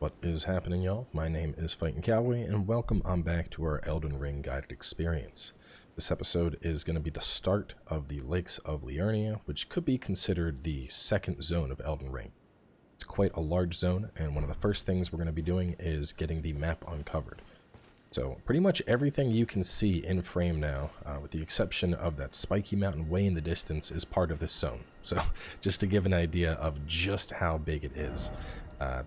What is happening, y'all? My name is FightinCowboy, and welcome on back to our Elden Ring guided experience. This episode is going to be the start of the Lakes of Liurnia, which could be considered the second zone of Elden Ring. It's quite a large zone, and one of the first things we're going to be doing is getting the map uncovered. So pretty much everything you can see in frame now, with the exception of that spiky mountain way in the distance, is part of this zone. So just to give an idea of just how big it is.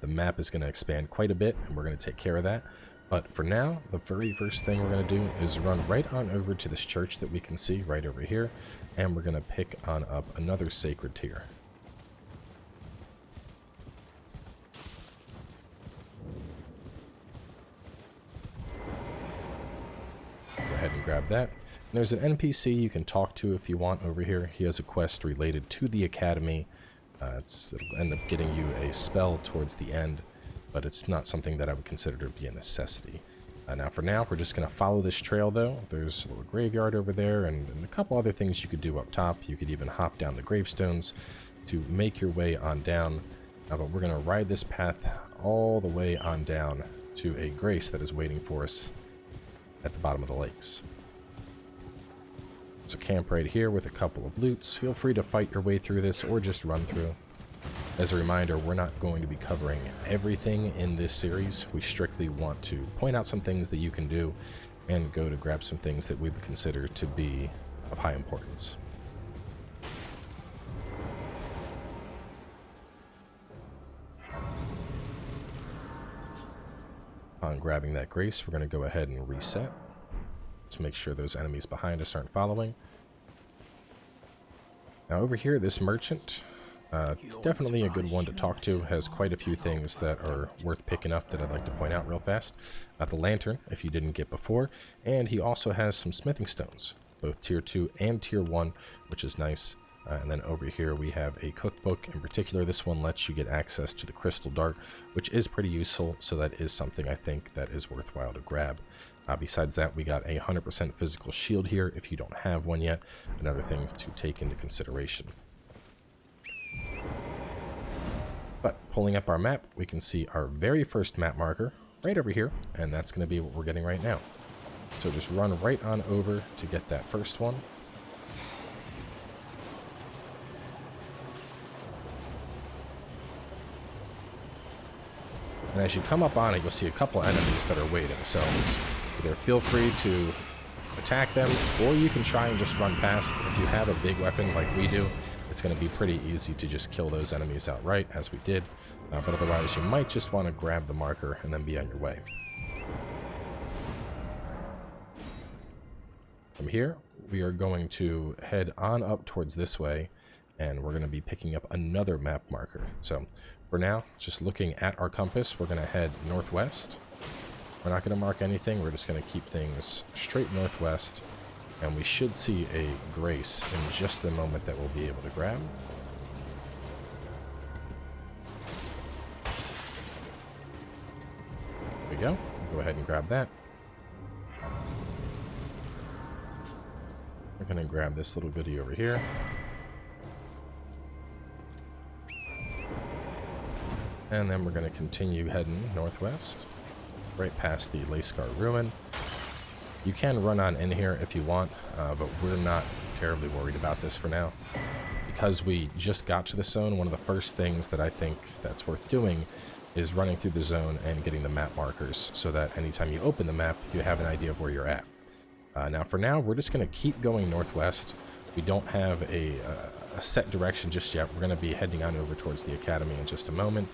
The map is going to expand quite a bit, and we're going to take care of that. But for now, the very first thing we're going to do is run right on over to this church that we can see right over here, and we're going to pick on up another sacred tier. Go ahead and grab that. And there's an NPC you can talk to if you want over here. He has a quest related to the academy. It'll end up getting you a spell towards the end, but it's not something that I would consider to be a necessity. Now for now, we're just going to follow this trail though. There's a little graveyard over there and a couple other things you could do up top. You could even hop down the gravestones to make your way on down. But we're going to ride this path all the way on down to a grace that is waiting for us at the bottom of the lakes. There's a camp right here with a couple of loots. Feel free to fight your way through this or just run through. As a reminder, we're not going to be covering everything in this series. We strictly want to point out some things that you can do and go to grab some things that we would consider to be of high importance. Upon grabbing that grace, we're going to go ahead and reset to make sure those enemies behind us aren't following. Now over here, this merchant, definitely a good one to talk to, has quite a few things that are worth picking up that I'd like to point out real fast. The lantern, if you didn't get before, and he also has some smithing stones, both tier 2 and tier 1, which is nice. And then over here we have a cookbook. In particular, this one lets you get access to the crystal dart, which is pretty useful, so that is something I think that is worthwhile to grab. Besides that, we got a 100% physical shield here if you don't have one yet. Another thing to take into consideration. But pulling up our map, we can see our very first map marker right over here, and that's going to be what we're getting right now. So just run right on over to get that first one. And as you come up on it, you'll see a couple enemies that are waiting. So either feel free to attack them, or you can try and just run past. If you have a big weapon like we do, it's going to be pretty easy to just kill those enemies outright, as we did. But otherwise, you might just want to grab the marker and then be on your way. From here, we are going to head on up towards this way, and we're going to be picking up another map marker. So for now, just looking at our compass, we're going to head northwest. We're not going to mark anything. We're just going to keep things straight northwest, and we should see a grace in just the moment that we'll be able to grab. There we go. Go ahead and grab that. We're going to grab this little goodie over here. And then we're going to continue heading northwest, right past the Layskar ruin. You can run on in here if you want, but we're not terribly worried about this for now. Because we just got to the zone, one of the first things that I think that's worth doing is running through the zone and getting the map markers, so that anytime you open the map, you have an idea of where you're at. Now for now, we're just going to keep going northwest. We don't have a set direction just yet. We're going to be heading on over towards the academy in just a moment.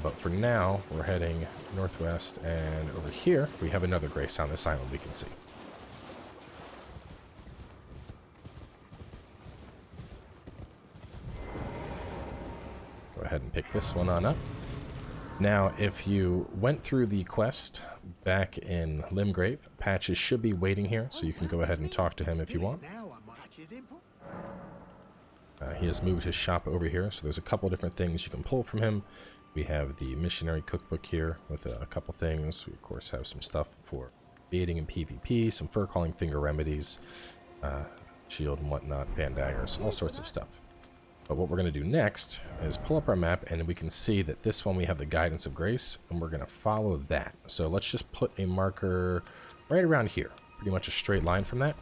But for now, we're heading northwest, and over here, we have another grace on this island we can see. Go ahead and pick this one on up. Now, if you went through the quest back in Limgrave, Patches should be waiting here, so you can go ahead and talk to him if you want. He has moved his shop over here, so there's a couple different things you can pull from him. We have the missionary cookbook here with a couple things. We, of course, have some stuff for baiting in PvP, some fur calling finger remedies, shield and whatnot, fan daggers, all sorts of stuff. But what we're going to do next is pull up our map, and we can see that this one we have the Guidance of Grace, and we're going to follow that. So let's just put a marker right around here, pretty much a straight line from that,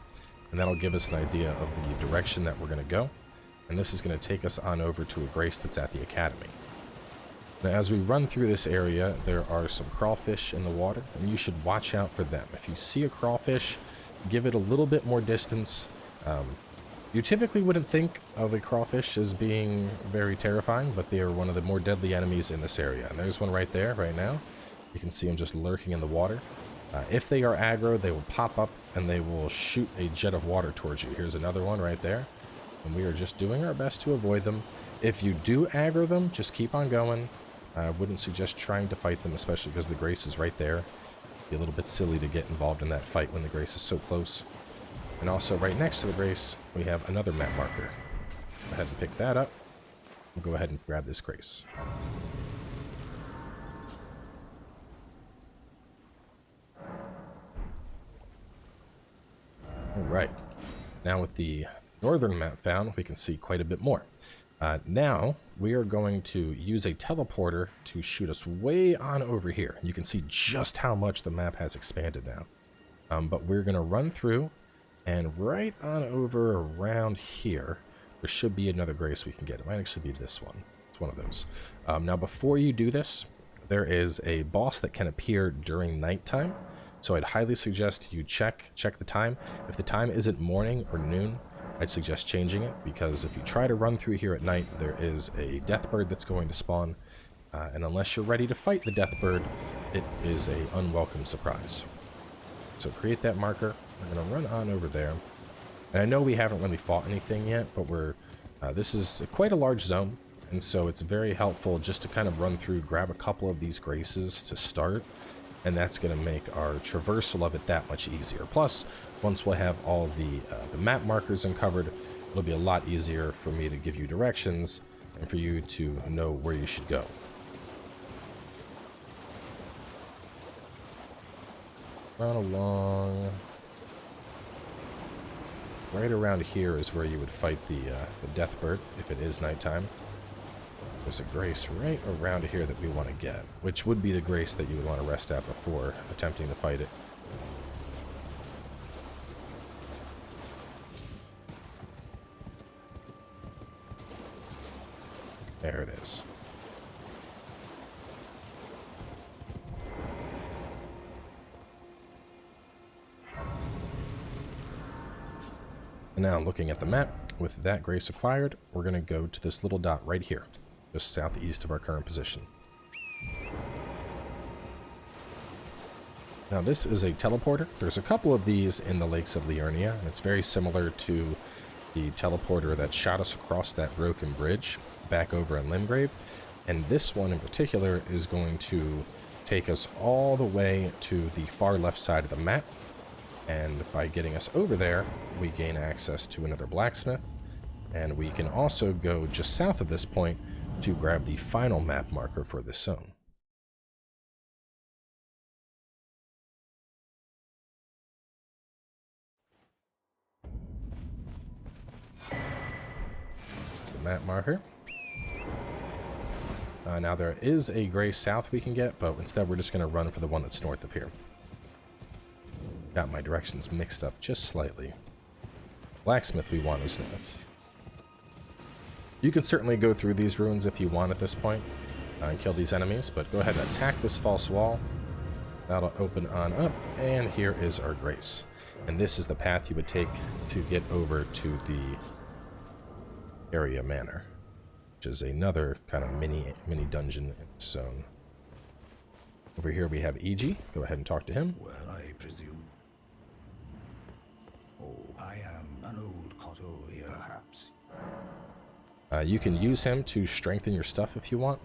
and that'll give us an idea of the direction that we're going to go. And this is going to take us on over to a grace that's at the Academy. Now, as we run through this area, there are some crawfish in the water, and you should watch out for them. If you see a crawfish, give it a little bit more distance. You typically wouldn't think of a crawfish as being very terrifying, but they are one of the more deadly enemies in this area. And there's one right there, right now. You can see them just lurking in the water. If they are aggro, they will pop up and they will shoot a jet of water towards you. Here's another one right there. And we are just doing our best to avoid them. If you do aggro them, just keep on going. I wouldn't suggest trying to fight them, especially because the grace is right there. It'd be a little bit silly to get involved in that fight when the grace is so close. And also right next to the grace, we have another map marker. Go ahead and pick that up. We'll go ahead and grab this grace. Alright. Now with the northern map found, we can see quite a bit more. Now, we are going to use a teleporter to shoot us way on over here. You can see just how much the map has expanded now. But we're going to run through, and right on over around here, there should be another grace we can get. It might actually be this one. It's one of those. Now, before you do this, there is a boss that can appear during nighttime. So I'd highly suggest you check the time. If the time isn't morning or noon, I'd suggest changing it, because if you try to run through here at night, there is a death bird that's going to spawn. And unless you're ready to fight the death bird, it is an unwelcome surprise. So create that marker. We're going to run on over there. And I know we haven't really fought anything yet, but this is quite a large zone. And so it's very helpful just to kind of run through, grab a couple of these graces to start. And that's going to make our traversal of it that much easier. Plus, once we'll have all the map markers uncovered, it'll be a lot easier for me to give you directions and for you to know where you should go. Run along. Right around here is where you would fight the death bird if it is nighttime. There's a grace right around here that we want to get, which would be the grace that you would want to rest at before attempting to fight it. There it is. And now looking at the map, with that grace acquired, we're going to go to this little dot right here, just southeast of our current position. Now this is a teleporter. There's a couple of these in the Lakes of Liurnia, and it's very similar to the teleporter that shot us across that broken bridge back over in Limgrave. And this one in particular is going to take us all the way to the far left side of the map. And by getting us over there, we gain access to another blacksmith. And we can also go just south of this point to grab the final map marker for this zone. That's the map marker. Now there is a grace south we can get, but instead we're just going to run for the one that's north of here. Got my directions mixed up just slightly. Blacksmith we want is north. You can certainly go through these ruins if you want at this point and kill these enemies, but go ahead and attack this false wall. That'll open on up, and here is our grace. And this is the path you would take to get over to the area manor, which is another kind of mini dungeon in the zone. Over here we have E.G. Go ahead and talk to him. Well, I presume. Oh, I am an old cotto here, perhaps. You can use him to strengthen your stuff if you want.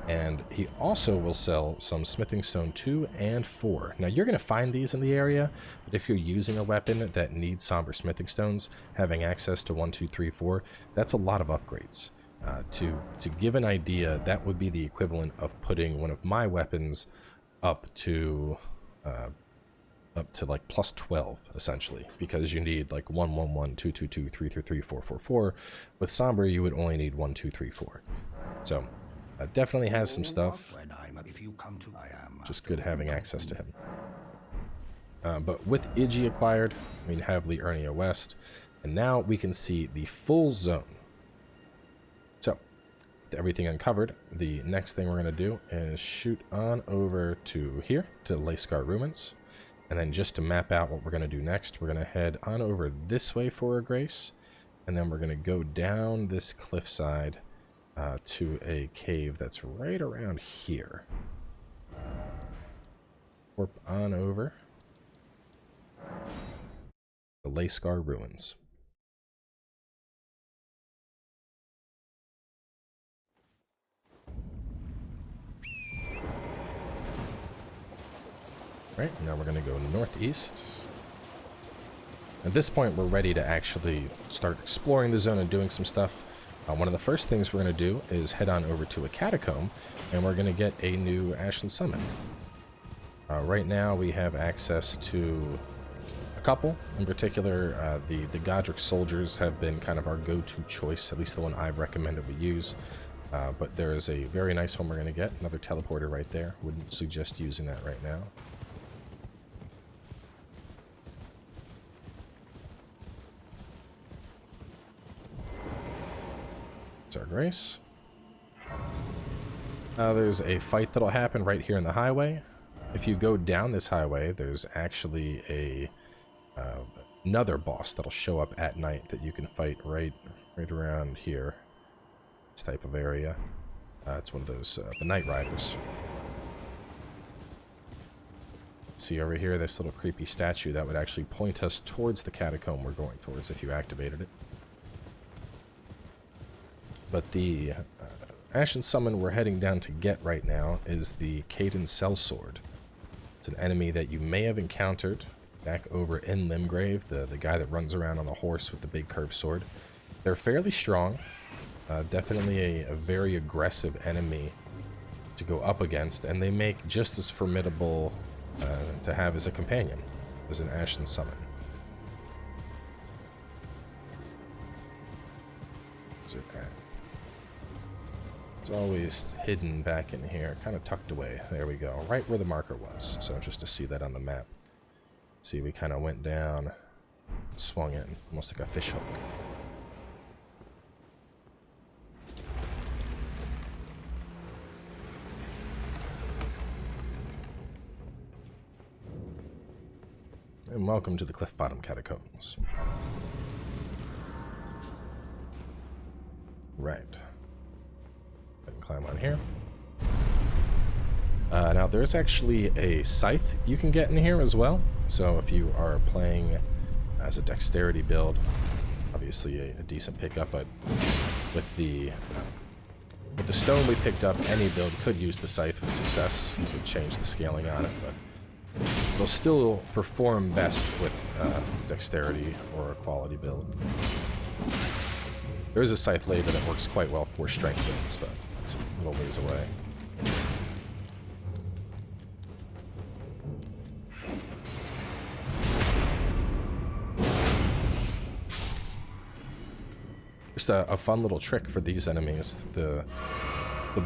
And he also will sell some smithing stone 2 and 4. Now you're going to find these in the area, but if you're using a weapon that needs somber smithing stones, having access to 1, 2, 3, 4, that's a lot of upgrades. To give an idea, that would be the equivalent of putting one of my weapons up to up to like plus 12 essentially, because you need like 1 1 1 2 2 2 3 3 3 4 4 4. With Somber you would only need 1 2 3 4. So definitely has some stuff. Just good having access to him. But with Iji acquired, we have Liurnia West, and now we can see the full zone. So, with everything uncovered, the next thing we're going to do is shoot on over to here, to the Lakescar Ruins, and then just to map out what we're going to do next, we're going to head on over this way for a grace, and then we're going to go down this cliffside to a cave that's right around here. Warp on over the Lakescar Ruins. Right, now we're going to go northeast. At this point, we're ready to actually start exploring the zone and doing some stuff. One of the first things we're going to do is head on over to a catacomb, and we're going to get a new ashen summon. Right now, we have access to a couple. In particular, the Godric soldiers have been kind of our go-to choice, at least the one I've recommended we use. But there is a very nice one we're going to get, another teleporter right there. Wouldn't suggest using that right now. Our grace. There's a fight that'll happen right here in the highway. If you go down this highway, there's actually a another boss that'll show up at night that you can fight right around here. This type of area. It's one of those the Night Riders. See over here, this little creepy statue that would actually point us towards the catacomb we're going towards if you activated it. But the ashen summon we're heading down to get right now is the Caden Sellsword. It's an enemy that you may have encountered back over in Limgrave, the guy that runs around on the horse with the big curved sword. They're fairly strong, definitely a very aggressive enemy to go up against, and they make just as formidable to have as a companion, as an ashen summon. Where's it at? It's always hidden back in here, kind of tucked away. There we go, right where the marker was. So just to see that on the map. See, we kind of went down, swung in, almost like a fish hook. And welcome to the Cliffbottom Catacombs. Right. Climb on here. Now there's actually a scythe you can get in here as well. So if you are playing as a dexterity build, obviously a decent pickup, but with the stone we picked up, any build could use the scythe with success. You could change the scaling on it, but it'll still perform best with dexterity or a quality build. There is a scythe labor that works quite well for strength builds, but it's a little ways away. Just a fun little trick for these enemies. The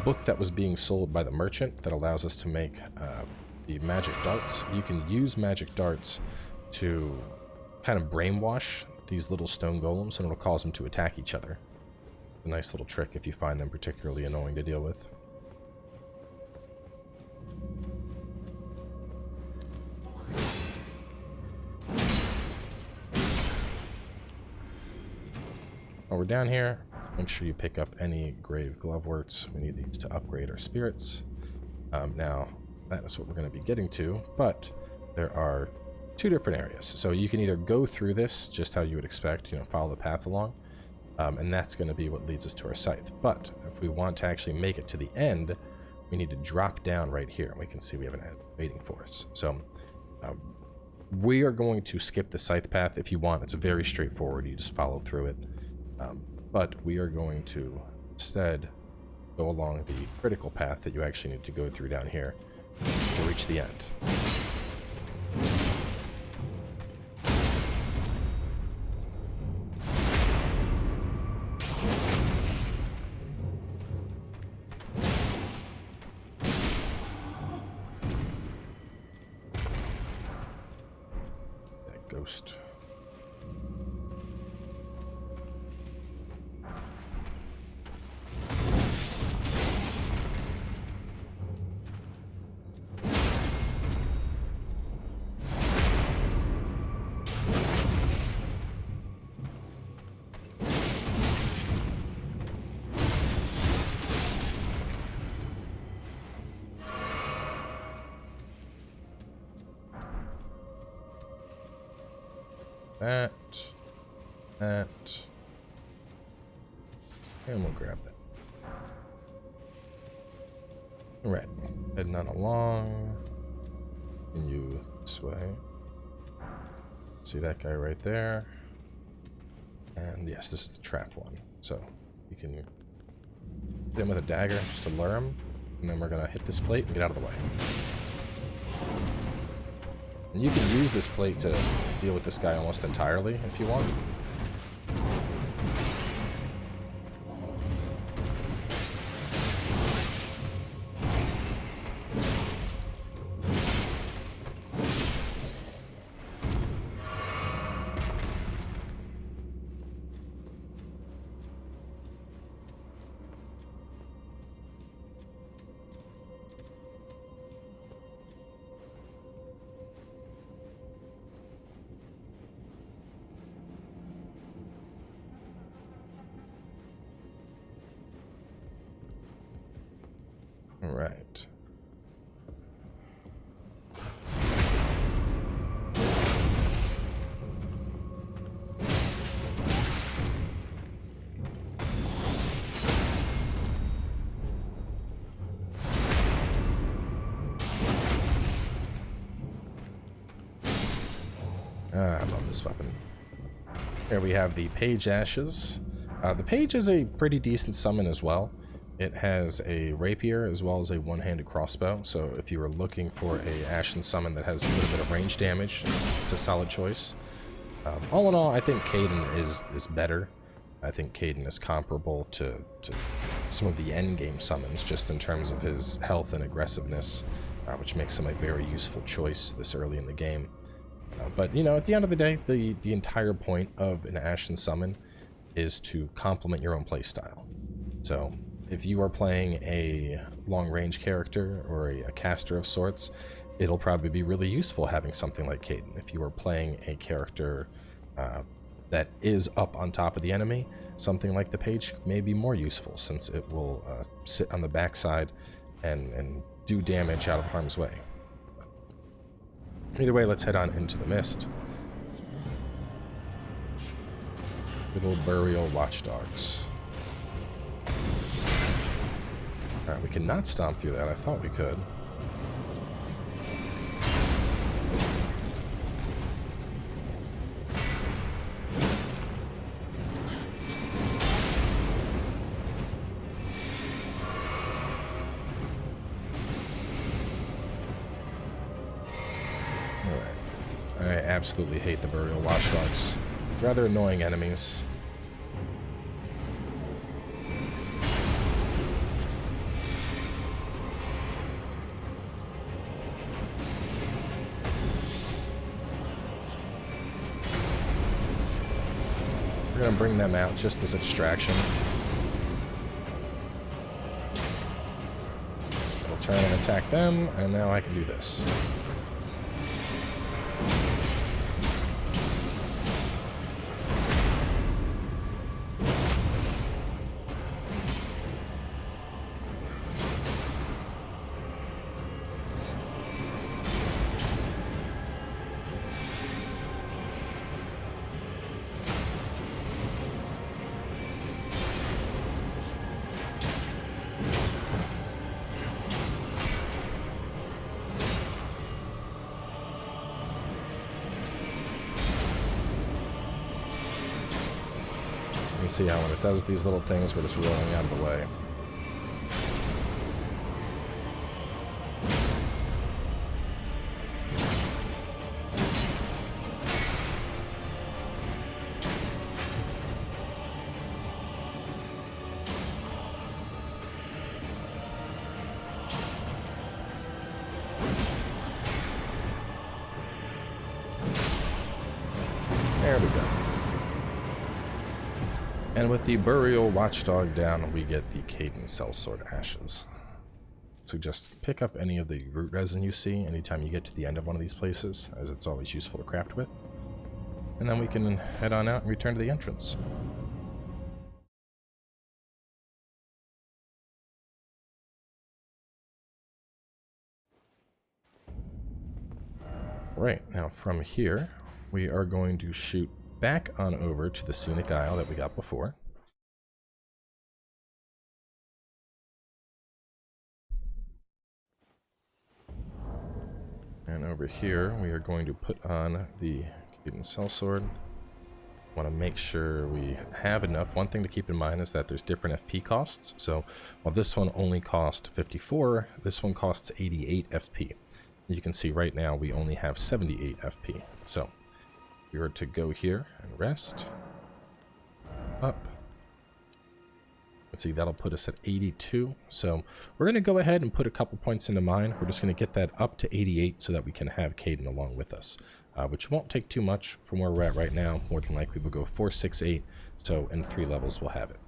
book that was being sold by the merchant that allows us to make the magic darts. You can use magic darts to kind of brainwash these little stone golems, and it'll cause them to attack each other. A nice little trick if you find them particularly annoying to deal with. While we're down here, make sure you pick up any grave gloveworts. We need these to upgrade our spirits. Now, that is what we're going to be getting to, but there are two different areas. So you can either go through this just how you would expect, follow the path along, and that's going to be what leads us to our scythe. But if we want to actually make it to the end, we need to drop down right here, and we can see we have an end waiting for us. So we are going to skip the scythe path if you want. It's very straightforward. You just follow through it. But we are going to instead go along the critical path that you actually need to go through down here to reach the end. post. That, and we'll grab that. All right, heading on along. Continue this way. See that guy right there. And yes, this is the trap one. So you can hit him with a dagger just to lure him, and then we're gonna hit this plate and get out of the way. And you can use this plate to deal with this guy almost entirely if you want. All right. I love this weapon. Here we have the Page Ashes. The Page is a pretty decent summon as well. It has a rapier as well as a one-handed crossbow, so if you were looking for a ashen summon that has a little bit of range damage, it's a solid choice. All in all, I think Caden is better. I think Caden is comparable to some of the endgame summons, just in terms of his health and aggressiveness, which makes him a very useful choice this early in the game. But, you know, at the end of the day, the entire point of an ashen summon is to complement your own playstyle. So if you are playing a long-range character or a caster of sorts, it'll probably be really useful having something like Caden. If you are playing a character that is up on top of the enemy, something like the Page may be more useful, since it will sit on the backside and do damage out of harm's way. Either way, let's head on into the mist. Little burial watchdogs. Alright, we cannot stomp through that. I thought we could. Alright. I absolutely hate the burial watchdogs. Rather annoying enemies. We're gonna bring them out just as a distraction. We'll turn and attack them, and now I can do this. See how when it does these little things, we're just rolling out of the way. There we go. And with the Burial Watchdog down, we get the Caden Sellsword Ashes. So just pick up any of the root resin you see anytime you get to the end of one of these places, as it's always useful to craft with. And then we can head on out and return to the entrance. Right, now from here, we are going to shoot back on over to the Scenic Isle that we got before. And over here, we are going to put on the Caden Sellsword. Want to make sure we have enough. One thing to keep in mind is that there's different FP costs. So while this one only cost 54, this one costs 88 FP. You can see right now we only have 78 FP. So we are to go here and rest. Up. Let's see, that'll put us at 82. So we're going to go ahead and put a couple points into mine. We're just going to get that up to 88 so that we can have Caden along with us. Which won't take too much from where we're at right now. More than likely we'll go 4, 6, 8. So in 3 levels we'll have it.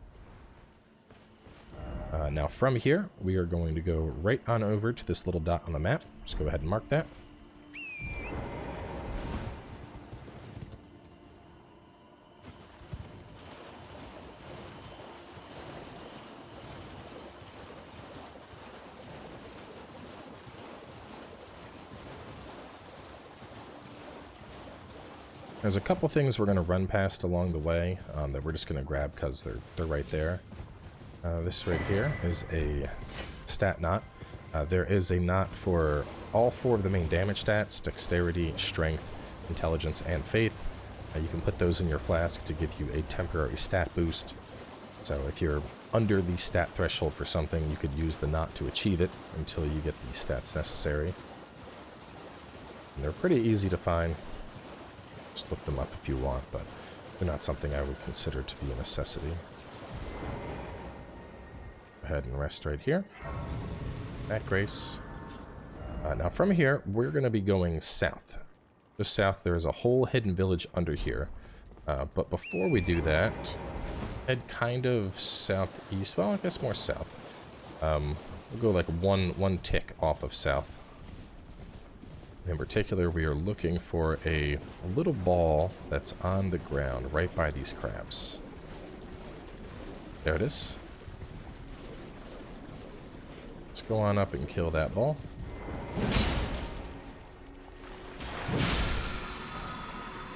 Now from here, we are going to go right on over to this little dot on the map. Just go ahead and mark that. There's a couple things we're going to run past along the way that we're just going to grab because they're right there. This right here is a stat knot. There is a knot for all 4 of the main damage stats: dexterity, strength, intelligence, and faith. You can put those in your flask to give you a temporary stat boost. So if you're under the stat threshold for something, you could use the knot to achieve it until you get the stats necessary. And they're pretty easy to find. Just look them up if you want, but they're not something I would consider to be a necessity. Go ahead and rest right here. That grace. Now from here, we're going to be going south. Just south, there is a whole hidden village under here. But before we do that, head kind of southeast. Well, I guess more south. We'll go like one tick off of south. In particular, we are looking for a little ball that's on the ground right by these crabs. There it is. Let's go on up and kill that ball.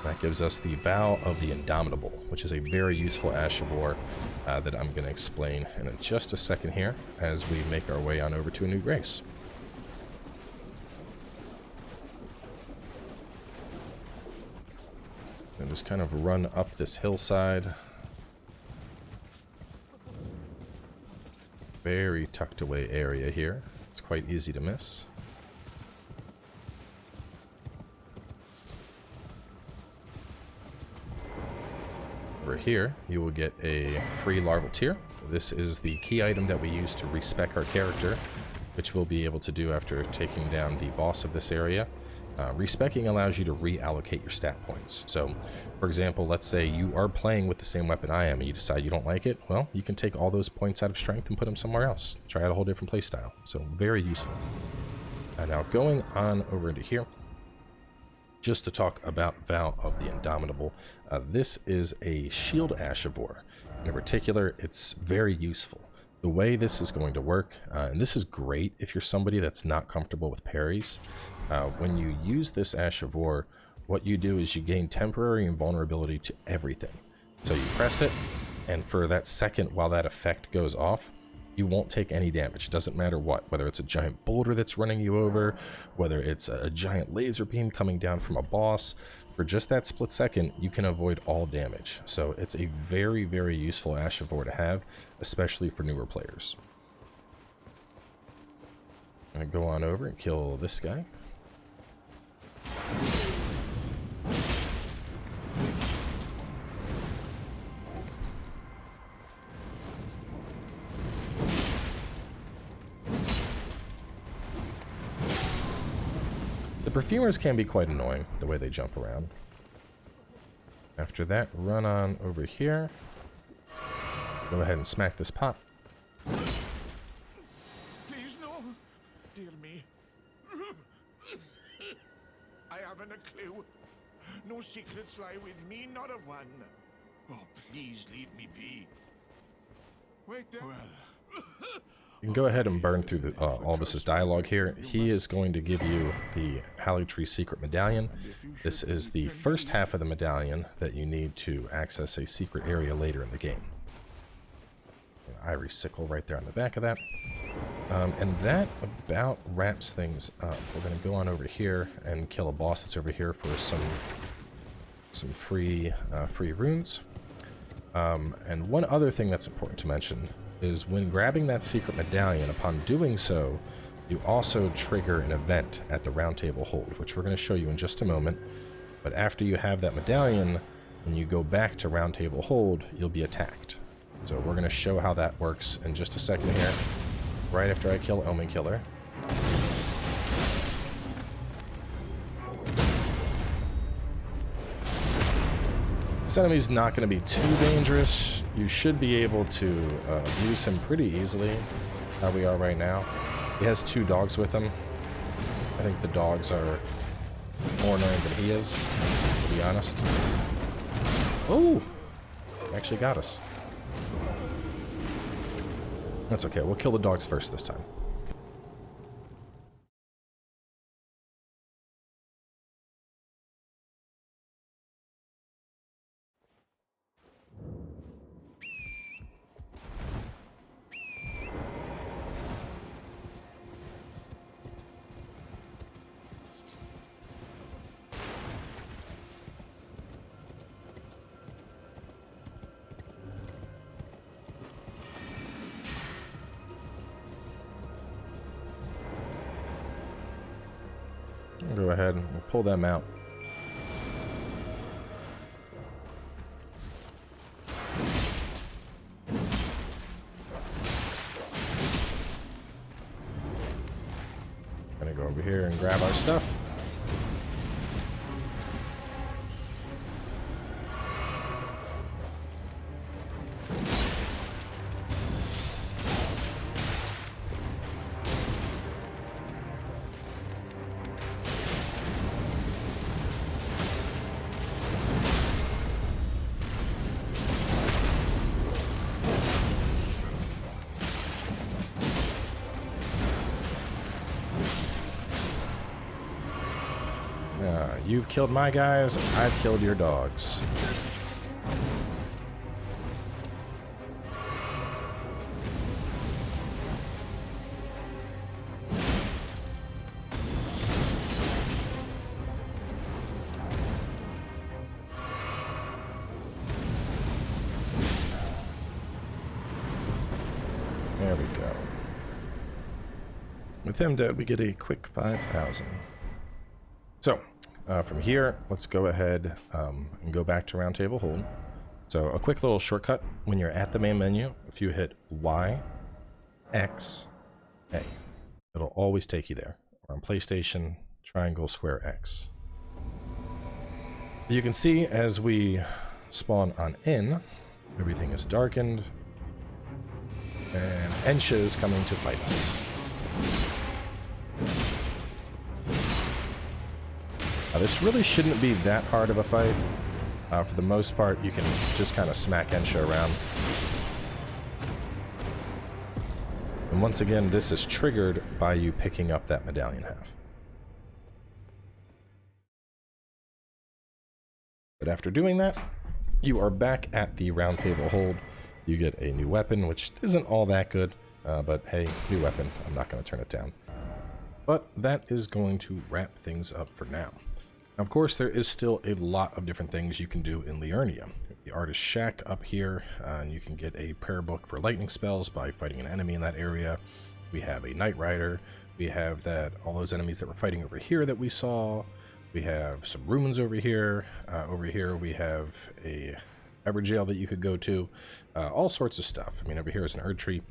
That gives us the Vow of the Indomitable, which is a very useful Ash of War that I'm going to explain in just a second here as we make our way on over to a new grace. And just kind of run up this hillside. Very tucked away area here. It's quite easy to miss. Over here, you will get a free larval tear. This is the key item that we use to respec our character, which we'll be able to do after taking down the boss of this area. Respecking allows you to reallocate your stat points. So, for example, let's say you are playing with the same weapon I am and you decide you don't like it. Well, you can take all those points out of strength and put them somewhere else. Try out a whole different playstyle. So, very useful. Now, going on over into here, just to talk about Vow of the Indomitable, this is a shield Ash of War. In particular, it's very useful. The way this is going to work, and this is great if you're somebody that's not comfortable with parries, when you use this Ash of War, what you do is you gain temporary invulnerability to everything. So you press it, and for that second while that effect goes off, you won't take any damage. It doesn't matter what, whether it's a giant boulder that's running you over, whether it's a giant laser beam coming down from a boss. For just that split second, you can avoid all damage. So it's a very, very useful Ash of War to have, especially for newer players. I'm gonna go on over and kill this guy. The perfumers can be quite annoying, the way they jump around. After that, run on over here. Go ahead and smack this pot. Please, no. Dear me. I haven't a clue. No secrets lie with me, not a one. Oh, please leave me be. Wait there. Well. You can go ahead and burn through the Albus's dialogue here. He is going to give you the Holly Tree Secret Medallion. This is the first half of the medallion that you need to access a secret area later in the game. An ivory sickle right there on the back of that. And that about wraps things up. We're going to go on over here and kill a boss that's over here for some free runes. And one other thing that's important to mention is when grabbing that secret medallion, upon doing so, you also trigger an event at the round table hold, which we're going to show you in just a moment. But after you have that medallion, when you go back to round table hold, you'll be attacked. So we're going to show how that works in just a second here, right after I kill Omen Killer. This enemy's not going to be too dangerous. You should be able to use him pretty easily, how we are right now. He has 2 dogs with him. I think the dogs are more annoying than he is, to be honest. Oh! Actually got us. That's okay, we'll kill the dogs first this time. Go ahead and we'll pull them out. Gonna go over here and grab our stuff. You've killed my guys, I've killed your dogs. There we go. With him dead, we get a quick 5,000. So, from here, let's go ahead and go back to round table hold. So a quick little shortcut, when you're at the main menu, if you hit Y, X, A, it'll always take you there. Or on PlayStation, triangle, square, X. You can see as we spawn on in, everything is darkened, and Ensha is coming to fight us. This really shouldn't be that hard of a fight. For the most part, you can just kind of smack Ensha around. And once again, this is triggered by you picking up that medallion half. But after doing that, you are back at the round table hold. You get a new weapon, which isn't all that good, but hey, new weapon, I'm not going to turn it down. But that is going to wrap things up for now. Of course, there is still a lot of different things you can do in Liurnia. The Artist's Shack up here, and you can get a prayer book for lightning spells by fighting an enemy in that area. We have a Knight Rider. We have all those enemies that were fighting over here that we saw. We have some ruins over here. Over here we have a Everjail that you could go to. All sorts of stuff. I mean, over here is an Erd Tree.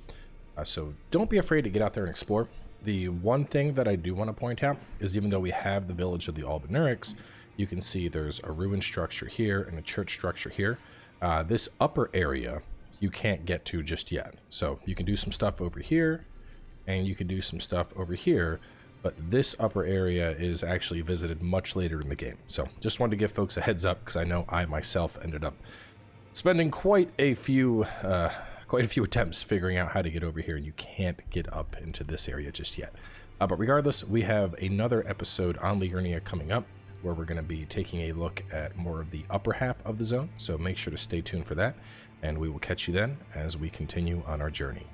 So don't be afraid to get out there and explore. The one thing that I do want to point out is even though we have the village of the Albinaurics, you can see there's a ruined structure here and a church structure here. This upper area you can't get to just yet. So you can do some stuff over here and you can do some stuff over here, but this upper area is actually visited much later in the game. So just wanted to give folks a heads up, because I know I myself ended up spending quite a few attempts figuring out how to get over here, and you can't get up into this area just yet. But regardless, we have another episode on Liurnia coming up, where we're going to be taking a look at more of the upper half of the zone, so make sure to stay tuned for that, and we will catch you then as we continue on our journey.